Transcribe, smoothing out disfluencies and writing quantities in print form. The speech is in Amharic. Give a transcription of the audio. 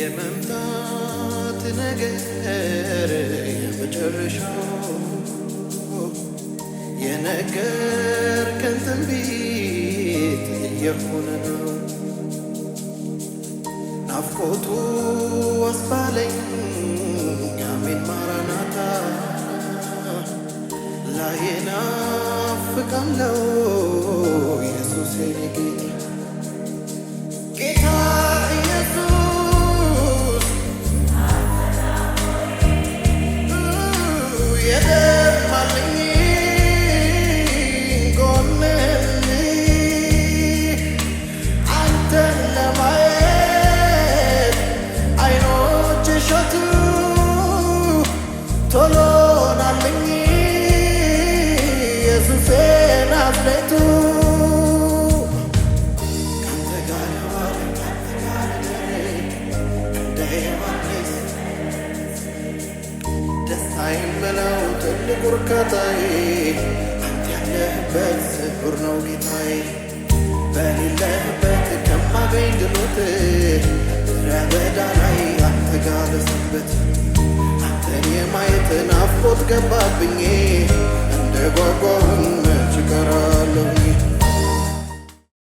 የመምጣት ነገር የመጨረሻው የነገርከን ትንቢት እየሆነ ነው። ናፍቆቱ አስባለኝ አሜን ማራናታ ላይናፍቃለው ኢየሱስ የኔ ጌታ ኢየሱስ የደማልኝ ጎኔን አንተን ለማየት አይኖች ሸቱ ቶሎ ናልኝ ኢየሱስ ናዝሬቱ አይምለው ትልቁ እርካታዬ አንተ ያለህበት ስፍር ነው ጌታዬ። በሌለህበት ከማገኝ ድሎት ምድረ በዳ ላይ አንተ ጋር ልሰንበት። አንተን የማየት ናፍቆት ገባብኝ እንደ ጓጓሁኝ መች እቀራለሁኝ